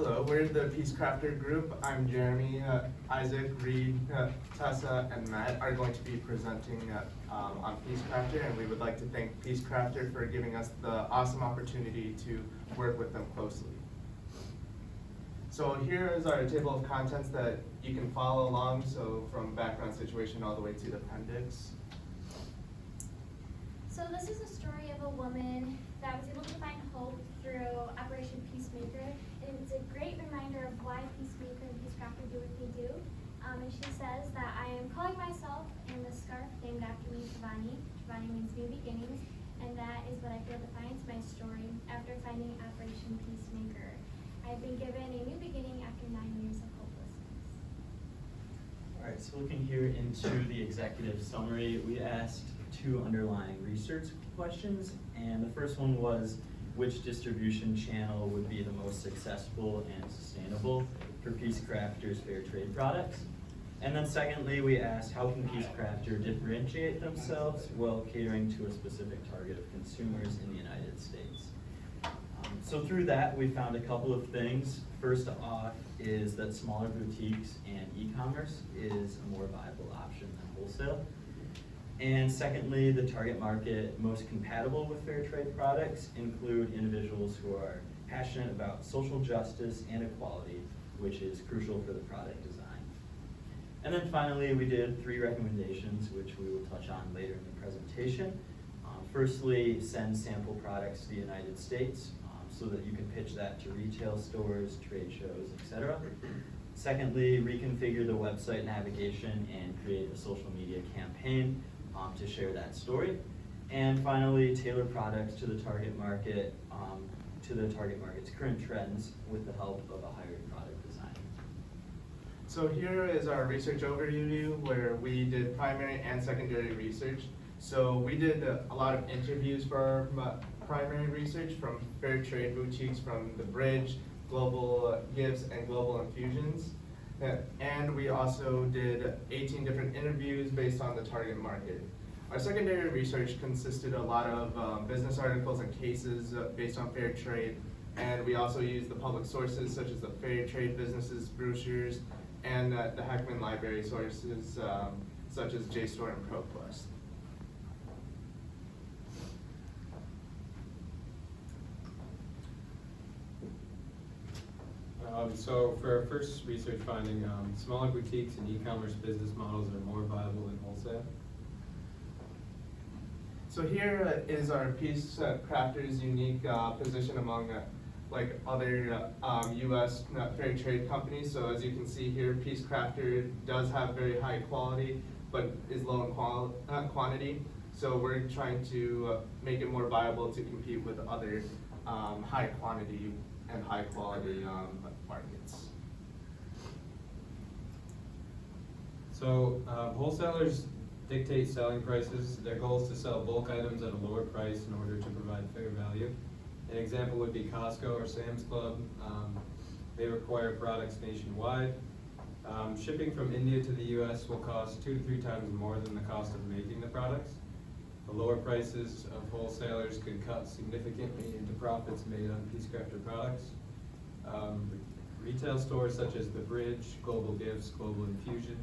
Hello, we're the PeaceCrafter group. I'm Jeremy, Isaac, Reed, Tessa, and Matt are going to be presenting on PeaceCrafter, and we would like to thank PeaceCrafter for giving us the awesome opportunity to work with them closely. So here is our table of contents that you can follow along, so from background situation all the way to the appendix. So this is a story of a woman that was able to find hope through Operation Peacemaker. And it's a great reminder of why Peacemaker and PeaceCrafter do what they do. And she says that I am calling myself in the scarf named after me, Shivani. Shivani means new beginnings. And that is what I feel defines my story after finding Operation Peacemaker. I've been given a new beginning after 9 years of hopelessness. All right, so looking here into the executive summary, we asked 2 underlying research questions, and the first one was which distribution channel would be the most successful and sustainable for PeaceCrafter's fair trade products. And then secondly, we asked how can PeaceCrafter differentiate themselves while catering to a specific target of consumers in the United States. So through that, we found a couple of things. First off is that smaller boutiques and e-commerce is a more viable option than wholesale. And secondly, the target market most compatible with fair trade products include individuals who are passionate about social justice and equality, which is crucial for the product design. And then finally, we did 3 recommendations, which we will touch on later in the presentation. Firstly, send sample products to the United States so that you can pitch that to retail stores, trade shows, etc. Secondly, reconfigure the website navigation and create a social media campaign to share that story. And finally, tailor products to the target market, to the target market's current trends with the help of a hired product designer. So here is our research overview where we did primary and secondary research. So we did a lot of interviews for our primary research from fair trade boutiques from The Bridge, Global Gifts, and Global Infusions. And we also did 18 different interviews based on the target market. Our secondary research consisted a lot of business articles and cases based on fair trade. And we also used the public sources such as the Fair Trade Businesses brochures and the Heckman Library sources such as JSTOR and ProQuest. So for our first research finding, smaller boutiques and e-commerce business models are more viable than wholesale. So here is our PeaceCrafter's unique position among like other U.S. fair trade companies. So as you can see here, PeaceCrafter does have very high quality, but is low in quantity. So we're trying to make it more viable to compete with other high quantity and high quality markets. So wholesalers dictate selling prices. Their goal is to sell bulk items at a lower price in order to provide fair value. An example would be Costco or Sam's Club. They require products nationwide. Shipping from India to the US will cost 2 to 3 times more than the cost of making the products. The lower prices of wholesalers could cut significantly into profits made on PeaceCrafter products. Retail stores such as The Bridge, Global Gifts, Global Infusion,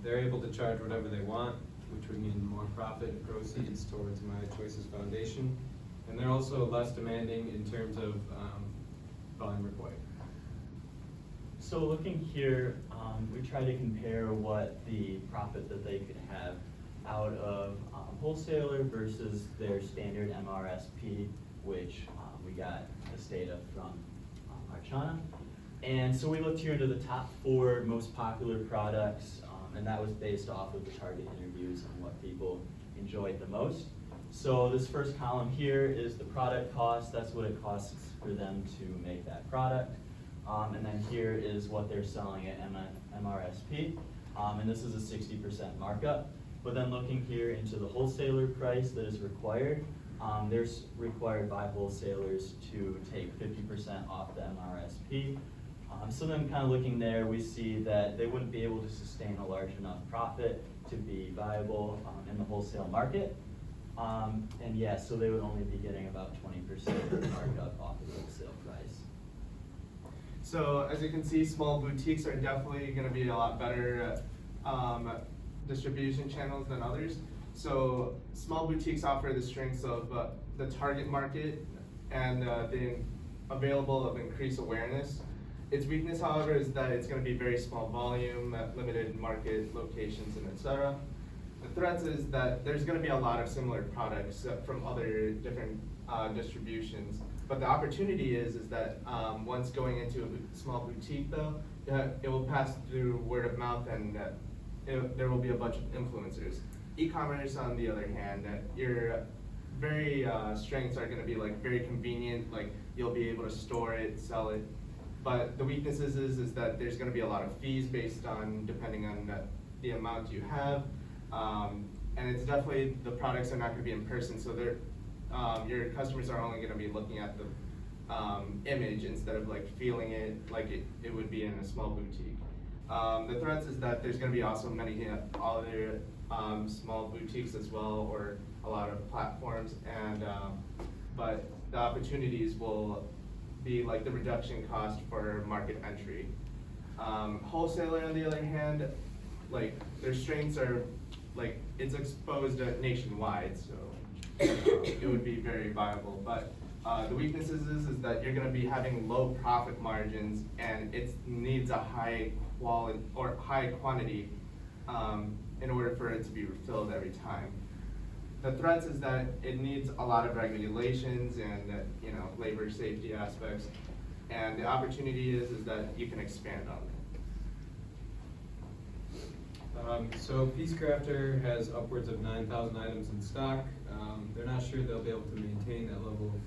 they're able to charge whatever they want, which would mean more profit and proceeds towards My Choices Foundation. And they're also less demanding in terms of volume required. So looking here, we try to compare what the profit that they could have out of wholesaler versus their standard MRSP, which we got this data from Archana. And so we looked here into the top 4 most popular products, and that was based off of the target interviews and what people enjoyed the most. So this first column here is the product cost. That's what it costs for them to make that product. And then here is what they're selling at MRSP. And this is a 60% markup. But then looking here into the wholesaler price that is required, there's required by wholesalers to take 50% off the MRSP. So then kind of looking there, we see that they wouldn't be able to sustain a large enough profit to be viable in the wholesale market. And yeah, so they would only be getting about 20% markup off of the wholesale price. So as you can see, small boutiques are definitely gonna be a lot better distribution channels than others. So small boutiques offer the strengths of the target market and the available of increased awareness. Its weakness, however, is that it's gonna be very small volume, limited market locations, and etc. The threats is that there's gonna be a lot of similar products from other different distributions. But the opportunity is that once going into a small boutique though, it will pass through word of mouth and there will be a bunch of influencers. E-commerce, on the other hand, your very strengths are gonna be like very convenient, like you'll be able to store it, sell it. But the weaknesses is that there's gonna be a lot of fees based on, depending on the amount you have. And it's definitely, the products are not gonna be in person, so your customers are only gonna be looking at the image instead of like feeling it like it would be in a small boutique. The threats is that there's gonna be also many other small boutiques as well, or a lot of platforms, and but the opportunities will be like the reduction cost for market entry. Wholesaler, on the other hand, like their strengths are like it's exposed nationwide, so it would be very viable. But the weaknesses is that you're gonna be having low profit margins, and it needs a high quality or high quantity in order for it to be refilled every time. The threats is that it needs a lot of regulations and labor safety aspects, and the opportunity is that you can expand on it. So PeaceCrafter has upwards of 9,000 items in stock. They're not sure they'll be able to maintain that level of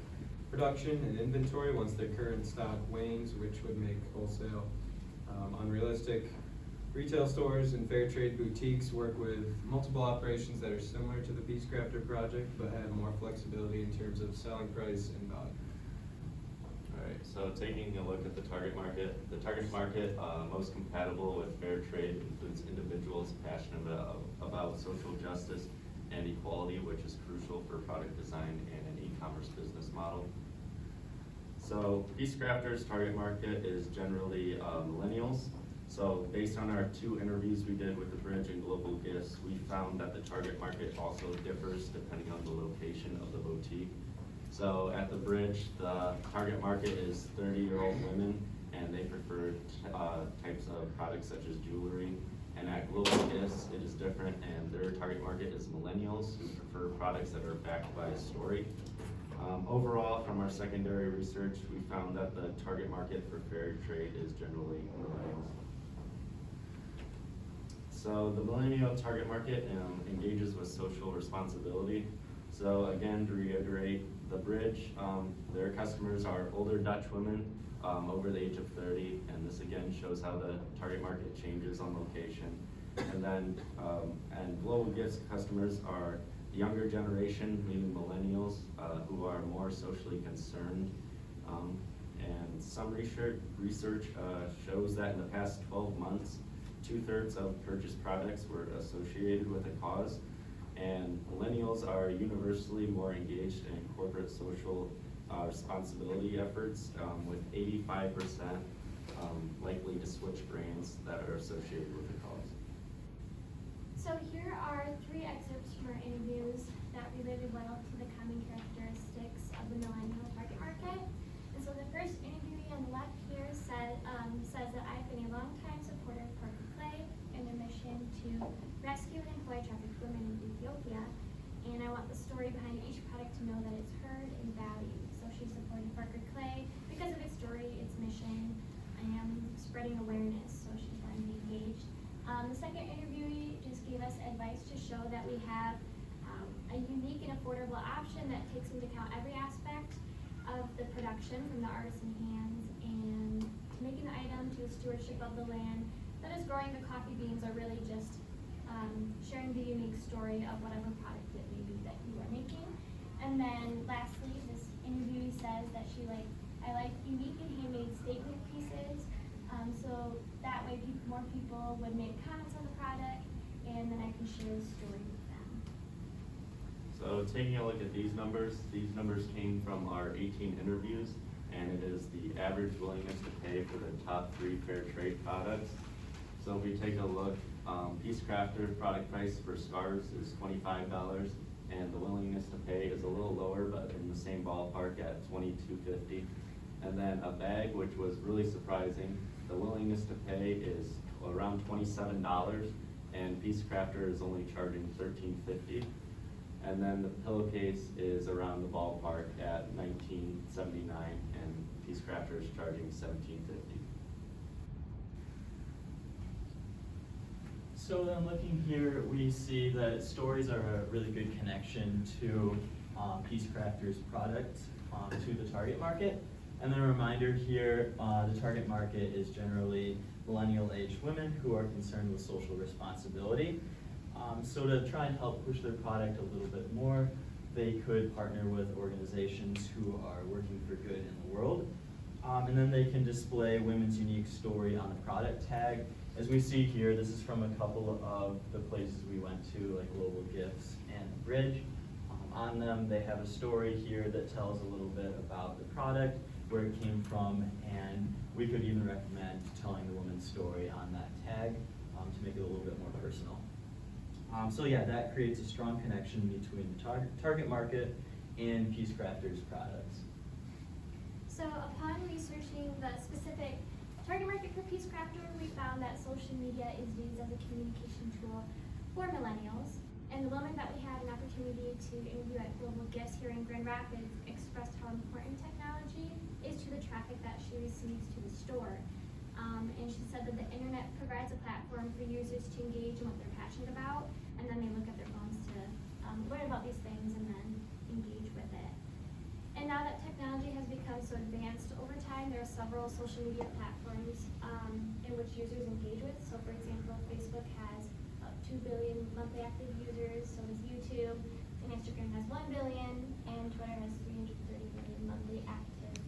production and inventory once their current stock wanes, which would make wholesale unrealistic. Retail stores and fair trade boutiques work with multiple operations that are similar to the PeaceCrafter project, but have more flexibility in terms of selling price and value. Alright, so taking a look at the target market most compatible with fair trade includes individuals passionate about social justice and equality, which is crucial for product design and an e-commerce business model. So PeaceCrafter's target market is generally millennials. So based on our 2 interviews we did with the Bridge and Global Gifts, we found that the target market also differs depending on the location of the boutique. So at the Bridge, the target market is 30-year-old women, and they prefer types of products such as jewelry. And at Global Gifts, it is different, and their target market is millennials who prefer products that are backed by a story. Overall, from our secondary research, we found that the target market for fair trade is generally millennials. So the millennial target market engages with social responsibility. So again, to reiterate, the Bridge, their customers are older Dutch women over the age of 30, and this again shows how the target market changes on location. And then, and Global Gifts customers are the younger generation, meaning millennials, who are more socially concerned. And some research shows that in the past 12 months, 2/3 of purchased products were associated with a cause, and millennials are universally more engaged in corporate social responsibility efforts, with 85% likely to switch brands that are associated with the cause. So here are 3 excerpts from our interviews that related well to the common characteristics of the millennial target market. And so the first interviewee on the left here says that I've been a longtime supporter of Parker Clay and their mission to rescue and employ trafficked women in Ethiopia. And I want the story behind each product to know that it's heard and valued. So she's supporting Parker Clay because of its story, its mission, and spreading awareness. So she's wanting to be engaged. The second interviewee just gave us advice to show that we have a unique and affordable option that takes into account every aspect of the production, from the artisan hands and to making the item to the stewardship of the land that is growing the coffee beans, are really just sharing the unique story of whatever product it may be that you are making. And then lastly, this interviewee says that I like unique and handmade statement pieces, so that way more people would make comments on the product, and then I can share the story with them. So taking a look at these numbers came from our 18 interviews, and it is the average willingness to pay for the top 3 fair trade products. So if we take a look, PeaceCrafter product price for scarves is $25, and the willingness to pay is a little lower, but in the same ballpark at $22.50. And then a bag, which was really surprising, the willingness to pay is around $27, and PeaceCrafter is only charging $13.50. And then the pillowcase is around the ballpark at $19.79, and PeaceCrafter is charging $17.50. So then looking here, we see that stories are a really good connection to PeaceCrafter's product to the target market. And then a reminder here, the target market is generally millennial-aged women who are concerned with social responsibility. So to try and help push their product a little bit more, they could partner with organizations who are working for good in the world. And then they can display women's unique story on the product tag. As we see here, this is from a couple of the places we went to, like Global Gifts and The Bridge. On them, they have a story here that tells a little bit about the product, where it came from, and we could even recommend telling the woman's story on that tag to make it a little bit more personal. So yeah, that creates a strong connection between the target market and PeaceCrafter's products. So upon researching the specific target market for PeaceCrafter, we found that social media is used as a communication tool for millennials. And the woman that we had an opportunity to interview at Global Gifts here in Grand Rapids expressed how important technology is to the traffic that she receives to the store. And she said that the internet provides a platform for users to engage in what they're passionate about, and then they look at their phones to learn about these things and then engage with it. And now that technology has become so advanced over time, there are several social media platforms in which users engage with. So for example, Facebook has 2 billion monthly active users, so does YouTube, and Instagram has 1 billion, and Twitter has 330 million monthly active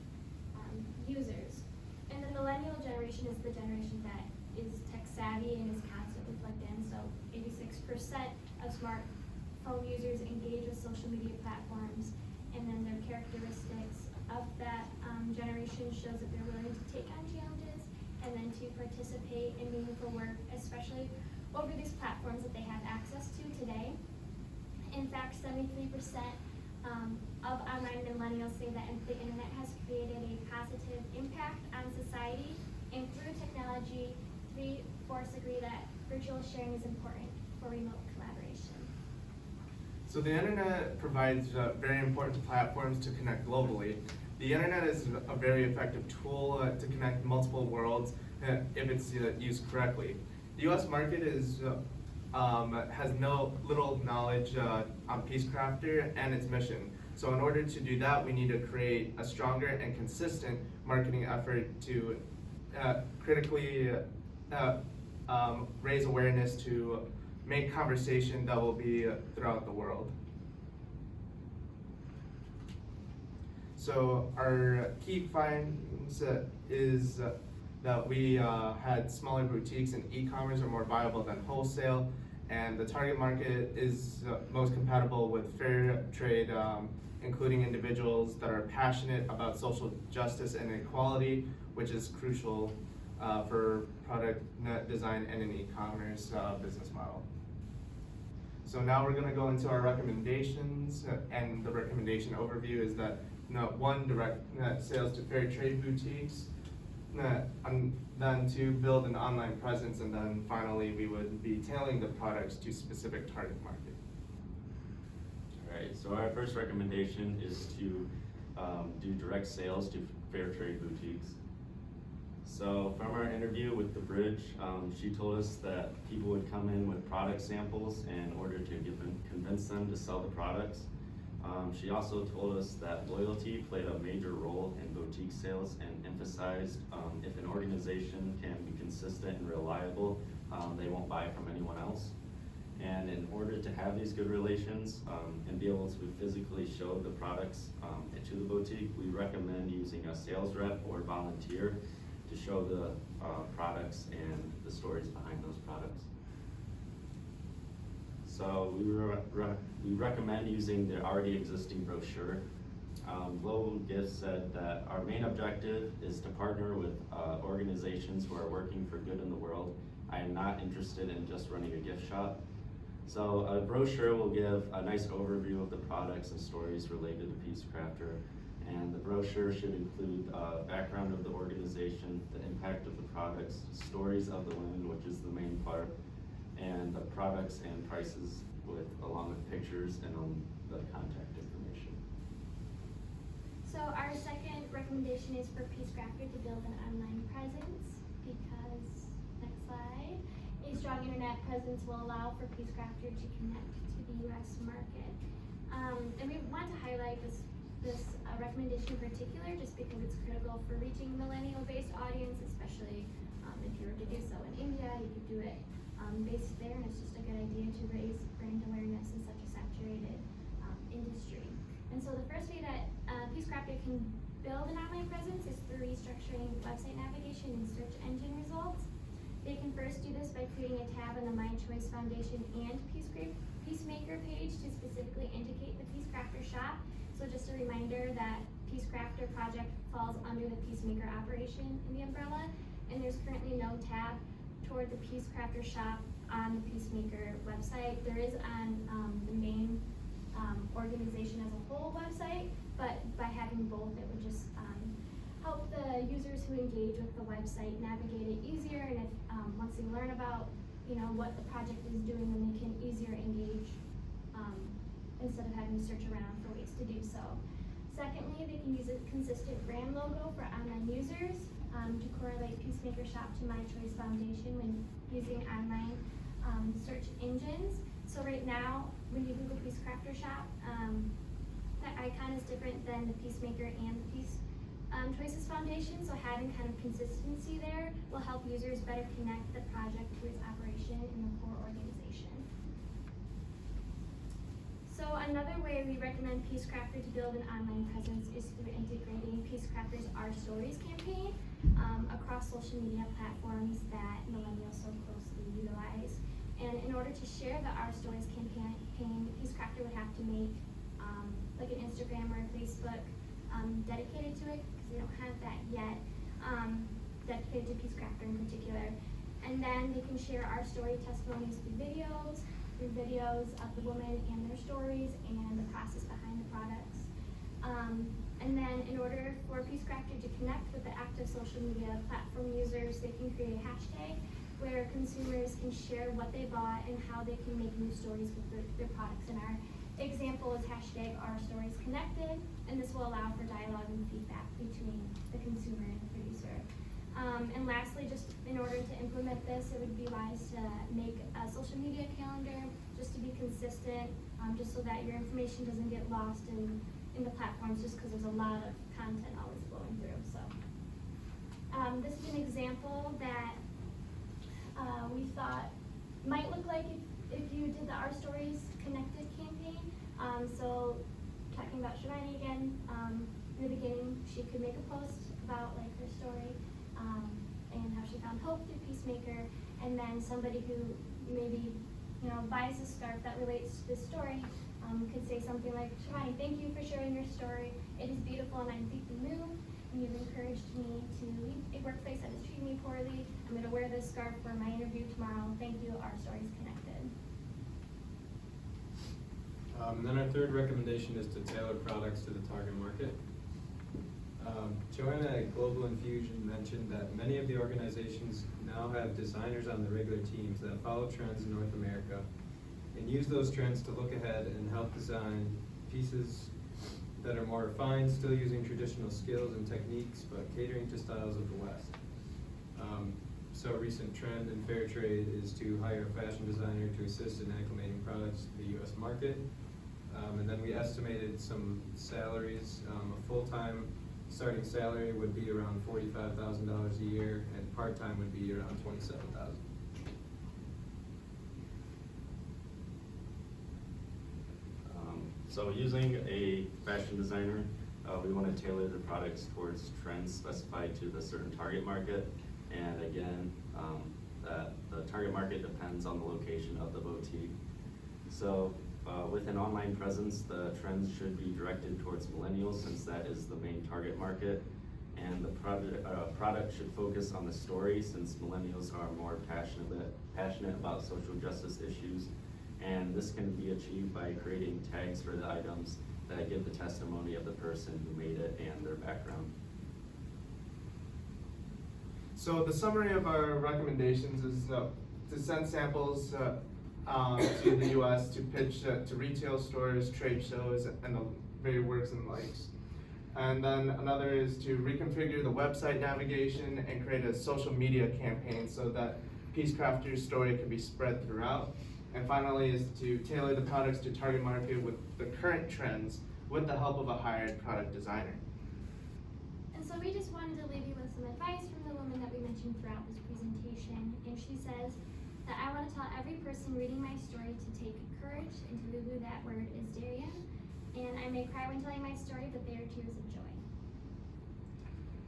users. And the millennial generation is the generation that is tech savvy and is constantly plugged in, so 86% of smartphone users engage with social media platforms, and then their characteristics of that generation shows that they're willing to take on challenges and then to participate in meaningful work, especially over these platforms that they have access to today. In fact, 73% of online millennials say that the internet has created a positive impact on society, and through technology, 3/4 agree that virtual sharing is important for remote collaboration. So the internet provides very important platforms to connect globally. The internet is a very effective tool to connect multiple worlds if it's used correctly. The U.S. market is has little knowledge on PeaceCrafter and its mission. So in order to do that, we need to create a stronger and consistent marketing effort to critically raise awareness to make conversation that will be throughout the world. So our key findings is that we had smaller boutiques and e-commerce are more viable than wholesale, and the target market is most compatible with fair trade, including individuals that are passionate about social justice and equality, which is crucial for product design and an e-commerce business model. So now we're going to go into our recommendations, and the recommendation overview is that one, direct sales to fair trade boutiques, then to build an online presence, and then finally we would be tailoring the products to specific target market. Alright, so our first recommendation is to do direct sales to fair trade boutiques. So from our interview with The Bridge, she told us that people would come in with product samples in order to convince them to sell the products. She also told us that loyalty played a major role in boutique sales and emphasized if an organization can be consistent and reliable, they won't buy from anyone else. And in order to have these good relations and be able to physically show the products to the boutique, we recommend using a sales rep or volunteer to show the products and the stories behind those products. So we recommend using the already existing brochure Global Gifts said that our main objective is to partner with organizations who are working for good in the world. I am not interested in just running a gift shop. So a brochure will give a nice overview of the products and stories related to PeaceCrafter. And the brochure should include background of the organization, the impact of the products, stories of the women, which is the main part, and the products and prices along with pictures and the contact information. So our second recommendation is for PeaceCrafter to build an online presence because, next slide, a strong internet presence will allow for PeaceCrafter to connect to the US market. And we want to highlight this recommendation in particular just because it's critical for reaching millennial-based audience, especially if you were to do so in India, you could do it based there, and it's just a good idea to raise brand awareness in such a saturated industry. And so the first way that PeaceCrafter can build an online presence is through restructuring website navigation and search engine results. They can first do this by creating a tab on the My Choice Foundation and Peacemaker page to specifically indicate the PeaceCrafter shop. So just a reminder that PeaceCrafter project falls under the Peacemaker operation in the umbrella, and there's currently no tab toward the PeaceCrafter shop on the Peacemaker website. There is on the main organization as a whole website, but by having both, it would just help the users who engage with the website navigate it easier, and if once they learn about what the project is doing, then they can easier engage instead of having to search around for ways to do so. Secondly, they can use a consistent brand logo for online users to correlate Peacemaker Shop to My Choice Foundation when using online search engines. So right now, when you Google PeaceCrafter Shop, that icon is different than the Peacemaker and the Peace Choices Foundation, so having kind of consistency there will help users better connect the project to its operation in the core organization. So another way we recommend PeaceCrafter to build an online presence is through integrating PeaceCrafter's Our Stories campaign across social media platforms that millennials so closely utilize. And in order to share the Our Stories campaign, PeaceCrafter would have to make like an Instagram or a Facebook dedicated to it, because they don't have that yet, dedicated to PeaceCrafter in particular. And then they can share our story testimonies through videos of the women and their stories and the process behind the products. And then in order for PeaceCrafter to connect with the active social media platform users, they can create a hashtag where consumers can share what they bought and how they can make new stories with their products. And our example is hashtag #OurStoriesConnected, and this will allow for dialogue and feedback between the consumer and the producer. And lastly, just in order to implement this, it would be wise to make a social media calendar just to be consistent, just so that your information doesn't get lost in the platforms, just because there's a lot of content always flowing through. So this is an example that we thought might look like if you did the Our Stories Connected campaign. So talking about Shivani again, in the beginning, she could make a post about like her story and how she found hope through Peacemaker, and then somebody who maybe buys a scarf that relates to this story could say something like, Shivani, thank you for sharing your story. It is beautiful and I'm deeply moved, and you've encouraged me to leave a workplace that has treated me poorly. I'm going to wear this scarf for my interview tomorrow. Thank you, Our Stories Connected. And then our third recommendation is to tailor products to the target market. Joanna at Global Infusion mentioned that many of the organizations now have designers on the regular teams that follow trends in North America and use those trends to look ahead and help design pieces that are more refined, still using traditional skills and techniques, but catering to styles of the West. So a recent trend in fair trade is to hire a fashion designer to assist in acclimating products to the US market. And then we estimated some salaries. A full-time starting salary would be around $45,000 a year, and part-time would be around $27,000. So using a fashion designer, we want to tailor the products towards trends specified to the certain target market. And again, the target market depends on the location of the boutique. So With an online presence, the trends should be directed towards millennials since that is the main target market. And the product should focus on the story since millennials are more passionate about social justice issues. And this can be achieved by creating tags for the items that give the testimony of the person who made it and their background. So the summary of our recommendations is to send samples to the U.S. to pitch to retail stores, trade shows, and the very works and likes. And then another is to reconfigure the website navigation and create a social media campaign so that PeaceCrafter's story can be spread throughout. And finally is to tailor the products to target market with the current trends with the help of a hired product designer. And so we just wanted to leave you with some advice from the woman that we mentioned throughout this presentation. And she says that I want to tell every person reading my story to take courage, and to Lulu that word is Darien. And I may cry when telling my story, but they are tears of joy.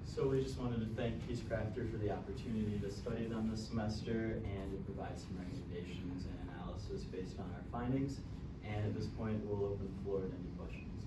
So we just wanted to thank PeaceCrafter for the opportunity to study them this semester and to provide some recommendations and analysis based on our findings. And at this point, we'll open the floor to any questions.